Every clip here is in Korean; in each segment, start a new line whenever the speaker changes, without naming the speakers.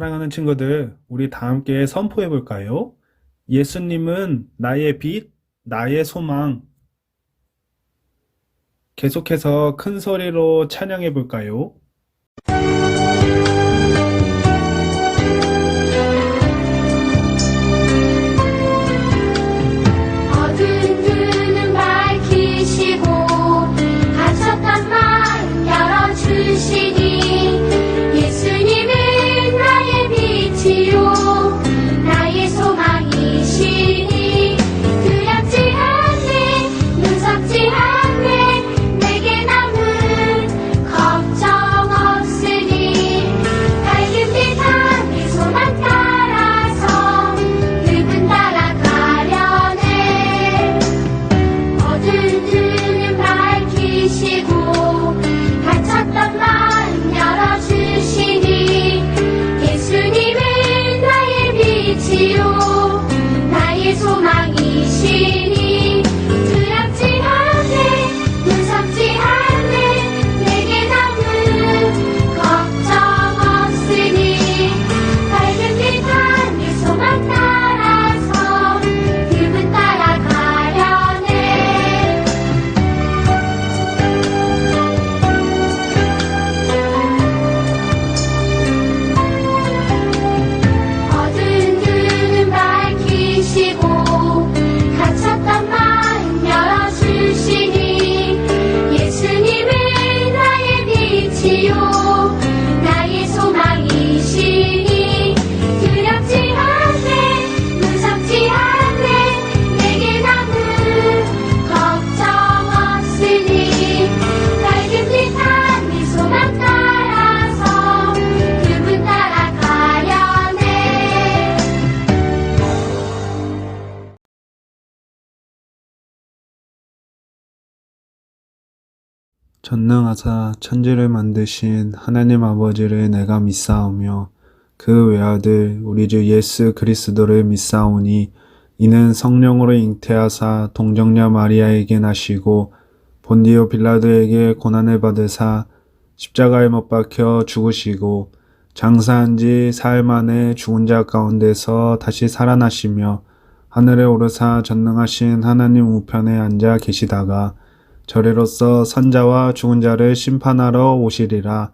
사랑하는 친구들, 우리 다 함께 선포해 볼까요? 예수님은 나의 빛, 나의 소망. 계속해서 큰 소리로 찬양해 볼까요?
어두운 눈은 밝히시고 갇혔던 마음 열어주시니 예수님은 나의 빛이요 나의 소망이시니 두렵지 않네 무섭지 않네 내게 남은 걱정 없으니 밝은 빛 안에 소망 따라서 그분 따라가려네 어두운 눈은 밝히시고 갇혔던 마음 열어주시니 예수님은 나의 빛이요 나의 소망이시니 두렵지 않네 무섭지 않네 내게 남은 걱정 없으니 밝은 빛 안에 소망 따라서 그분 따라가려네 어두운 눈은 밝히시고 갇혔던 마음 열어주시니 예수님은 나의 빛이요 나의 소망이시니 두렵지 않네 무섭지 않네 내게 남은 걱정 없으니 밝은 빛 안에 소망 따라서 그분 따라가려네
전능하사 천지를 만드신 하나님 아버지를 내가 믿사오며 그 외아들 우리 주 예수 그리스도를 믿사오니 이는 성령으로 잉태하사 동정녀 마리아에게 나시고 본디오 빌라도에게 고난을 받으사 십자가에 못 박혀 죽으시고 장사한 지 사흘 만에 죽은 자 가운데서 다시 살아나시며 하늘에 오르사 전능하신 하나님 우편에 앉아 계시다가 저리로서 선자와 죽은 자를 심판하러 오시리라.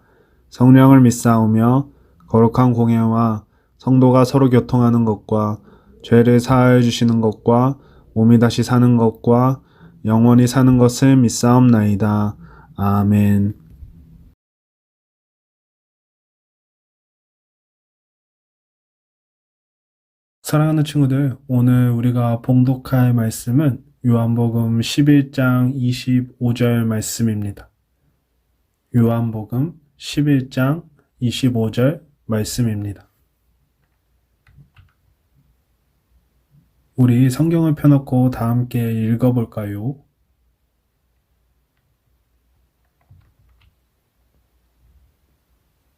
성령을 믿사오며 거룩한 공예와 성도가 서로 교통하는 것과 죄를 사하여 주시는 것과 몸이 다시 사는 것과 영원히 사는 것을 믿사옵나이다. 아멘. 사랑하는 친구들, 오늘 우리가 봉독할 말씀은 요한복음 11장 25절 말씀입니다. 요한복음 11장 25절 말씀입니다. 우리 성경을 펴놓고 다 함께 읽어볼까요?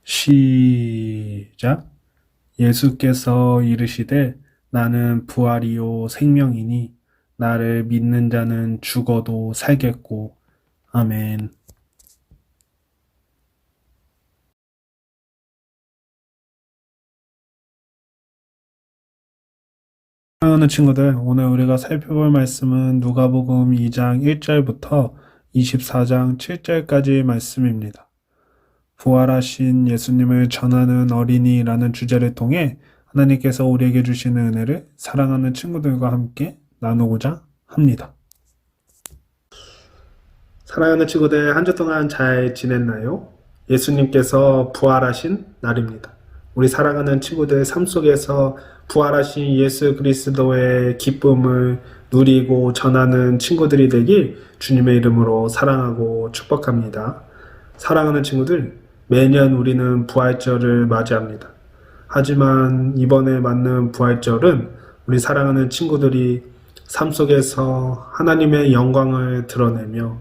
시작. 예수께서 이르시되 나는 부활이요 생명이니 나를 믿는 자는 죽어도 살겠고. 아멘. 사랑하는 친구들, 오늘 우리가 살펴볼 말씀은 누가복음 2장 1절부터 24장 7절까지 말씀입니다. 부활하신 예수님을 전하는 어린이라는 주제를 통해 하나님께서 우리에게 주시는 은혜를 사랑하는 친구들과 함께 나누고자 합니다. 사랑하는 친구들, 한 주 동안 잘 지냈나요? 예수님께서 부활하신 날입니다. 우리 사랑하는 친구들 삶 속에서 부활하신 예수 그리스도의 기쁨을 누리고 전하는 친구들이 되길 주님의 이름으로 사랑하고 축복합니다. 사랑하는 친구들, 매년 우리는 부활절을 맞이합니다. 하지만 이번에 맞는 부활절은 우리 사랑하는 친구들이 삶 속에서 하나님의 영광을 드러내며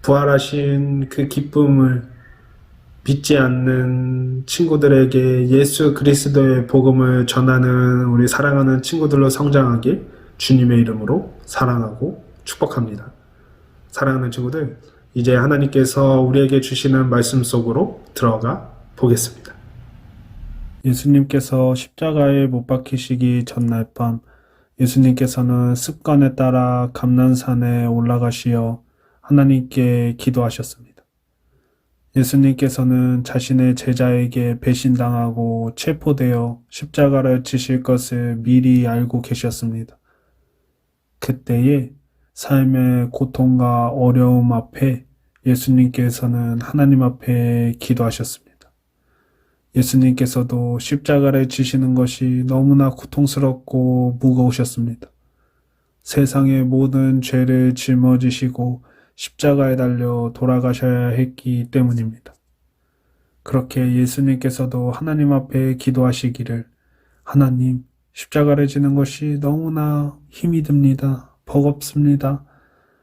부활하신 그 기쁨을 믿지 않는 친구들에게 예수 그리스도의 복음을 전하는 우리 사랑하는 친구들로 성장하길 주님의 이름으로 사랑하고 축복합니다. 사랑하는 친구들, 이제 하나님께서 우리에게 주시는 말씀 속으로 들어가 보겠습니다. 예수님께서 십자가에 못 박히시기 전날 밤 예수님께서는 습관에 따라 감난산에 올라가시어 하나님께 기도하셨습니다. 예수님께서는 자신의 제자에게 배신당하고 체포되어 십자가를 지실 것을 미리 알고 계셨습니다. 그때의 삶의 고통과 어려움 앞에 예수님께서는 하나님 앞에 기도하셨습니다. 예수님께서도 십자가를 지시는 것이 너무나 고통스럽고 무거우셨습니다. 세상의 모든 죄를 짊어지시고 십자가에 달려 돌아가셔야 했기 때문입니다. 그렇게 예수님께서도 하나님 앞에 기도하시기를 하나님, 십자가를 지는 것이 너무나 힘이 듭니다. 버겁습니다.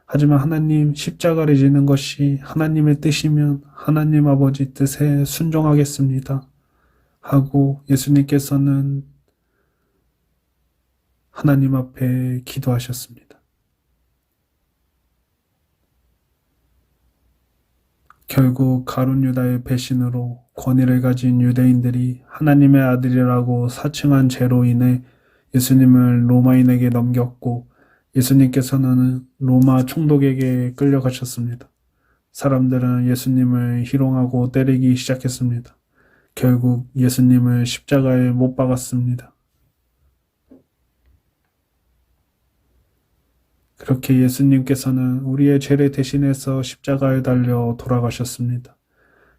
하지만 하나님, 십자가를 지는 것이 하나님의 뜻이면 하나님 아버지 뜻에 순종하겠습니다. 하고 예수님께서는 하나님 앞에 기도하셨습니다. 결국 가룟 유다의 배신으로 권위를 가진 유대인들이 하나님의 아들이라고 사칭한 죄로 인해 예수님을 로마인에게 넘겼고 예수님께서는 로마 총독에게 끌려가셨습니다. 사람들은 예수님을 희롱하고 때리기 시작했습니다. 결국 예수님을 십자가에 못 박았습니다. 그렇게 예수님께서는 우리의 죄를 대신해서 십자가에 달려 돌아가셨습니다.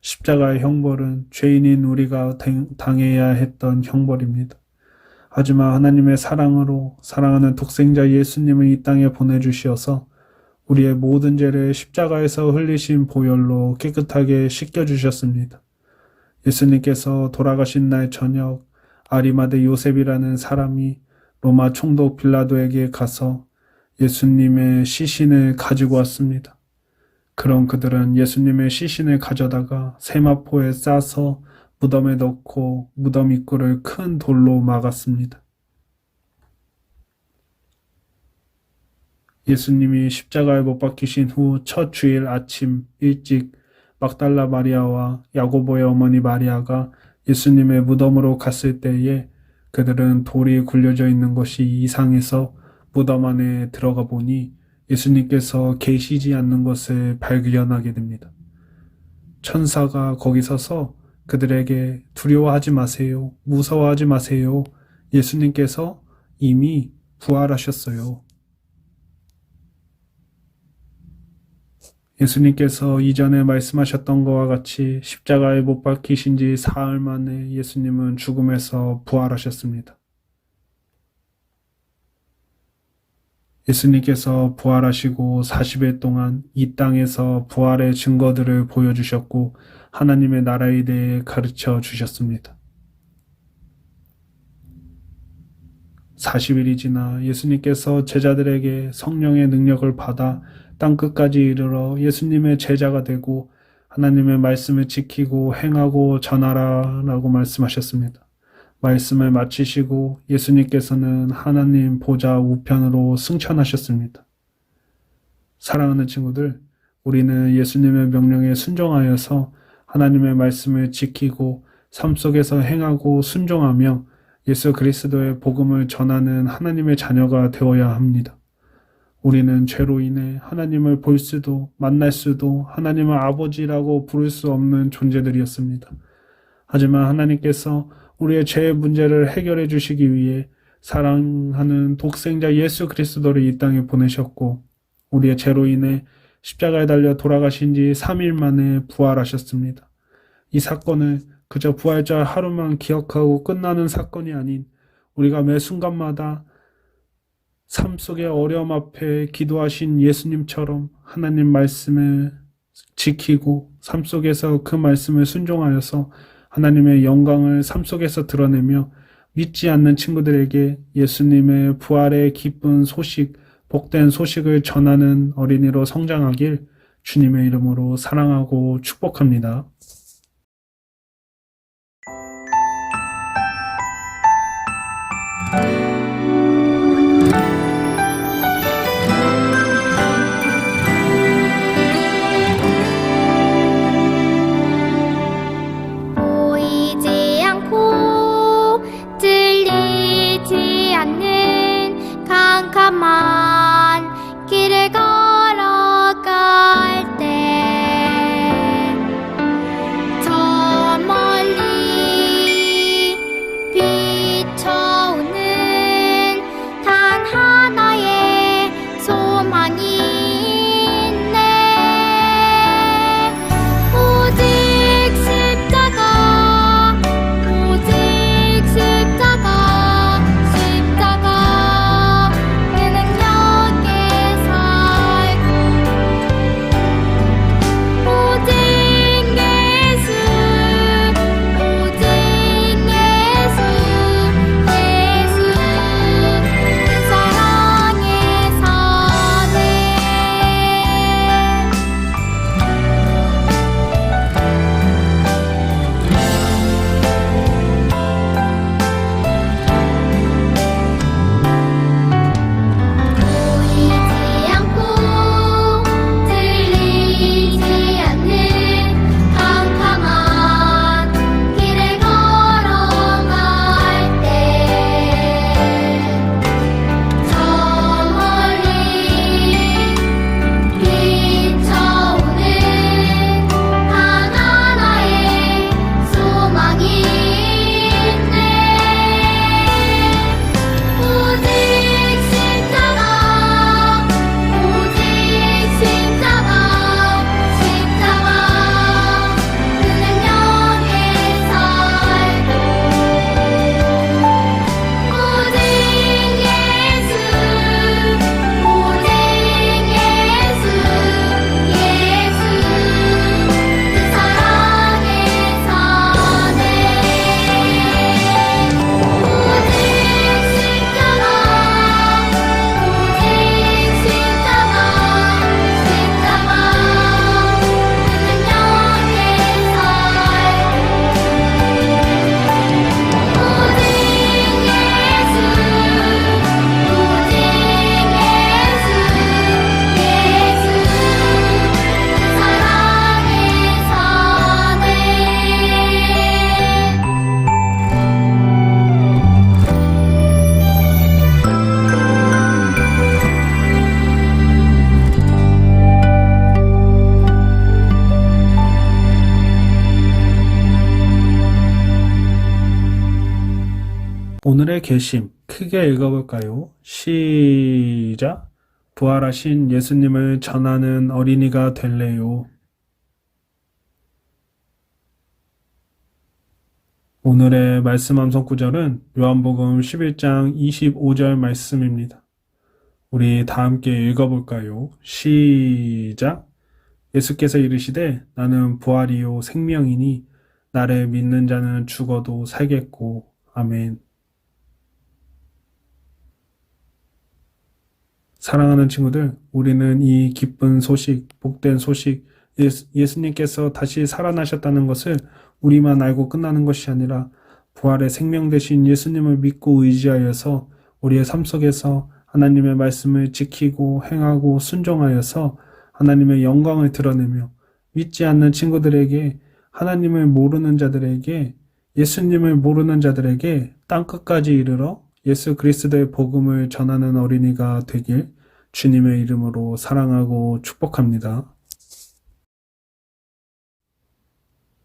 십자가의 형벌은 죄인인 우리가 당해야 했던 형벌입니다. 하지만 하나님의 사랑으로 사랑하는 독생자 예수님을 이 땅에 보내주시어서 우리의 모든 죄를 십자가에서 흘리신 보혈로 깨끗하게 씻겨주셨습니다. 예수님께서 돌아가신 날 저녁 아리마대 요셉이라는 사람이 로마 총독 빌라도에게 가서 예수님의 시신을 가지고 왔습니다. 그럼 그들은 예수님의 시신을 가져다가 세마포에 싸서 무덤에 넣고 무덤 입구를 큰 돌로 막았습니다. 예수님이 십자가에 못 박히신 후 첫 주일 아침 일찍 막달라 마리아와 야고보의 어머니 마리아가 예수님의 무덤으로 갔을 때에 그들은 돌이 굴려져 있는 것이 이상해서 무덤 안에 들어가 보니 예수님께서 계시지 않는 것을 발견하게 됩니다. 천사가 거기 서서 그들에게 두려워하지 마세요. 무서워하지 마세요. 예수님께서 이미 부활하셨어요. 예수님께서 이전에 말씀하셨던 것과 같이 십자가에 못 박히신 지 사흘 만에 예수님은 죽음에서 부활하셨습니다. 예수님께서 부활하시고 40일 동안 이 땅에서 부활의 증거들을 보여주셨고 하나님의 나라에 대해 가르쳐 주셨습니다. 40일이 지나 예수님께서 제자들에게 성령의 능력을 받아 땅끝까지 이르러 예수님의 제자가 되고 하나님의 말씀을 지키고 행하고 전하라 라고 말씀하셨습니다. 말씀을 마치시고 예수님께서는 하나님 보좌 우편으로 승천하셨습니다. 사랑하는 친구들, 우리는 예수님의 명령에 순종하여서 하나님의 말씀을 지키고 삶 속에서 행하고 순종하며 예수 그리스도의 복음을 전하는 하나님의 자녀가 되어야 합니다. 우리는 죄로 인해 하나님을 볼 수도 만날 수도 하나님을 아버지라고 부를 수 없는 존재들이었습니다. 하지만 하나님께서 우리의 죄의 문제를 해결해 주시기 위해 사랑하는 독생자 예수 그리스도를 이 땅에 보내셨고 우리의 죄로 인해 십자가에 달려 돌아가신 지 3일 만에 부활하셨습니다. 이 사건을 그저 부활절 하루만 기억하고 끝나는 사건이 아닌 우리가 매 순간마다 삶 속의 어려움 앞에 기도하신 예수님처럼 하나님 말씀을 지키고 삶 속에서 그 말씀을 순종하여서 하나님의 영광을 삶 속에서 드러내며 믿지 않는 친구들에게 예수님의 부활의 기쁜 소식, 복된 소식을 전하는 어린이로 성장하길 주님의 이름으로 사랑하고 축복합니다.
보이지 않고
오늘의 계심 크게 읽어볼까요? 시작. 부활하신 예수님을 전하는 어린이가 될래요. 오늘의 말씀 암송 구절은 요한복음 11장 25절 말씀입니다. 우리 다 함께 읽어볼까요? 시작. 예수께서 이르시되 나는 부활이요 생명이니 나를 믿는 자는 죽어도 살겠고. 아멘. 사랑하는 친구들, 우리는 이 기쁜 소식, 복된 소식, 예수님께서 다시 살아나셨다는 것을 우리만 알고 끝나는 것이 아니라 부활의 생명 되신 예수님을 믿고 의지하여서 우리의 삶 속에서 하나님의 말씀을 지키고 행하고 순종하여서 하나님의 영광을 드러내며 믿지 않는 친구들에게, 하나님을 모르는 자들에게, 예수님을 모르는 자들에게 땅끝까지 이르러 예수 그리스도의 복음을 전하는 어린이가 되길 주님의 이름으로 사랑하고 축복합니다.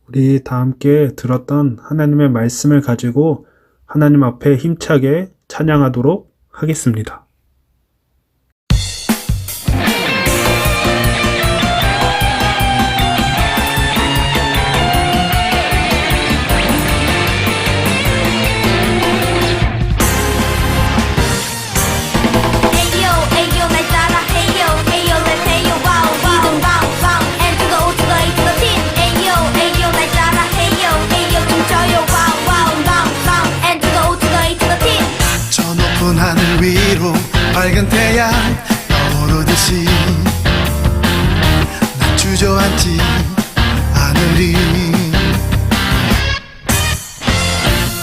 우리 다 함께 들었던 하나님의 말씀을 가지고 하나님 앞에 힘차게 찬양하도록 하겠습니다.
하늘 위로 밝은 태양 떠오르듯이 난 주저앉지 않으리.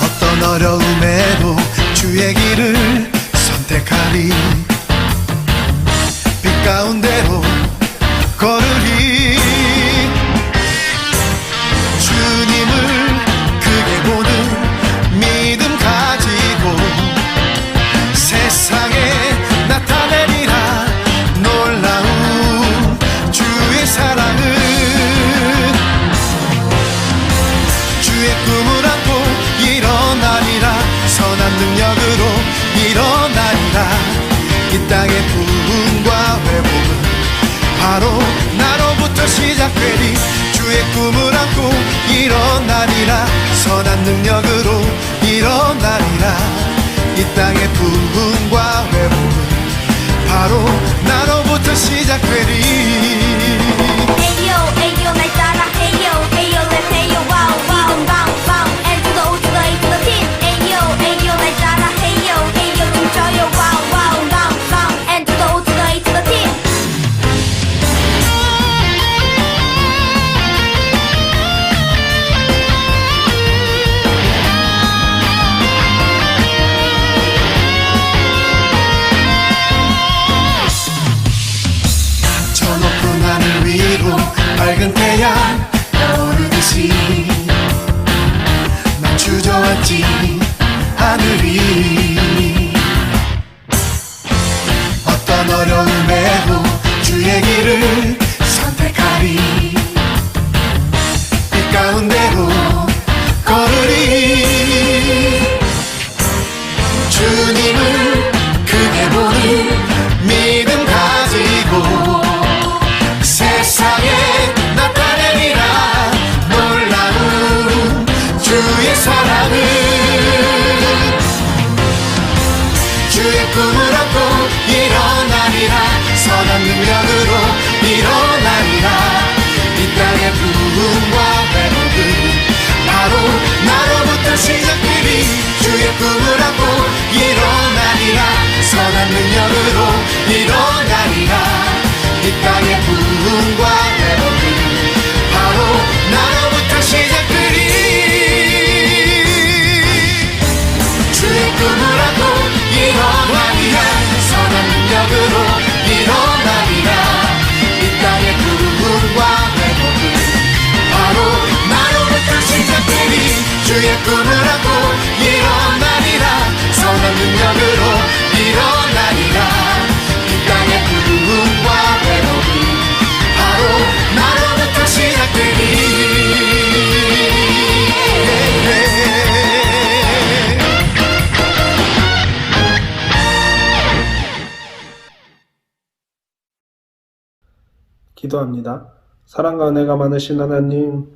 어떤 어려움에도 주의 길을 선택하리. 빛 가운데로 걸으리. 주님을 크게 보는 믿음 가지고 세상에 나타내리라 놀라운 주의 사랑을. 주의 꿈을 안고 일어나리라. 선한 능력으로 일어나리라. 이 땅의 부흥과 회복은 바로 나로부터 시작되리. 주의 꿈을 안고 일어나리라. 선한 능력으로 일어나리라. 이 땅의 부흥과 회복은 바로 나로부터 시작되리.
에이요 에이요 날 따라 에이요 에이요 let's 에이요 와우 와우 와우 and to the O to the A to the T. 에이요 에이요 날 따라 에이요 에이요 춤춰요 와우 와우 와우 and to the O to the A to the T.
밝은 태양 떠오르듯이 난 주저앉지 않으리. 어떤 어려움에도 주의 길을 선택하리. 빛 가운데로 걸으리. 주님을 크게 보는 믿음 가지고 세상에 나타내리라 놀라운 주의 사랑을. 주의 꿈을 안고 일어나리라. 선한 능력으로 일어나리라. 이 땅의 부흥과 회복은 바로 나로부터 시작되리. 주의 꿈을 안고 일어나리라. 선한 능력으로 일어나리라. 이 땅의 부흥과 회복은 바로 나로부터 시작되리. 주의 꿈을 안고 일어나리라. 선한 능력으로 일어나리라. 이 땅의 부흥과 회복은 바로 나로부터 시작되리. 주의 꿈을 안고 일어나리라. 선한 능력으로 일어나리라. 이 땅의 부흥과 회복은 바로 나로부터 시작되리.
기도합니다. 사랑과 은혜가 많으신 하나님,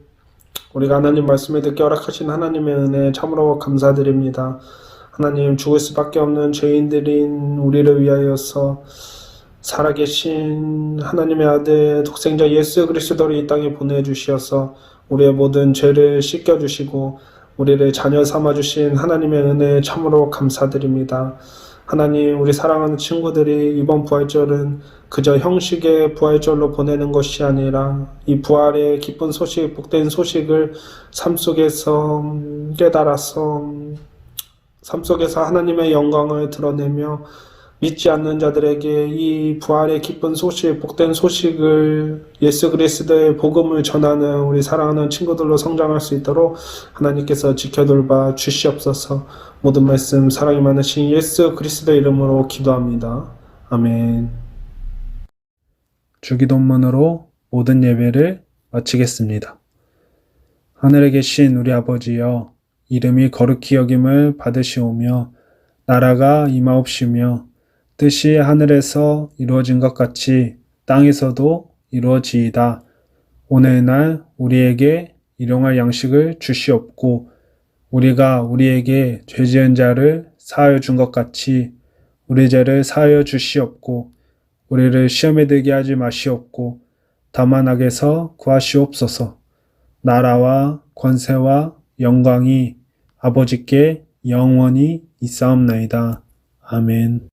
우리가 하나님 말씀을 듣게 허락하신 하나님의 은혜 참으로 감사드립니다. 하나님, 죽을 수밖에 없는 죄인들인 우리를 위하여서 살아계신 하나님의 아들 독생자 예수 그리스도를 이 땅에 보내주시어서 우리의 모든 죄를 씻겨주시고 우리를 자녀 삼아주신 하나님의 은혜에 참으로 감사드립니다. 하나님, 우리 사랑하는 친구들이 이번 부활절은 그저 형식의 부활절로 보내는 것이 아니라 이 부활의 기쁜 소식, 복된 소식을 삶 속에서 깨달아서 삶 속에서 하나님의 영광을 드러내며 믿지 않는 자들에게 이 부활의 기쁜 소식, 복된 소식을 예수 그리스도의 복음을 전하는 우리 사랑하는 친구들로 성장할 수 있도록 하나님께서 지켜돌봐 주시옵소서. 모든 말씀 사랑이 많으신 예수 그리스도의 이름으로 기도합니다. 아멘. 주기도문으로 모든 예배를 마치겠습니다. 하늘에 계신 우리 아버지여, 이름이 거룩히 여김을 받으시오며 나라가 임하옵시며 뜻이 하늘에서 이루어진 것 같이 땅에서도 이루어지이다. 오늘날 우리에게 일용할 양식을 주시옵고 우리가 우리에게 죄 지은 자를 사하여 준 것 같이 우리 죄를 사하여 주시옵고 우리를 시험에 들게 하지 마시옵고 다만 악에서 구하시옵소서. 나라와 권세와 영광이 아버지께 영원히 있사옵나이다. 아멘.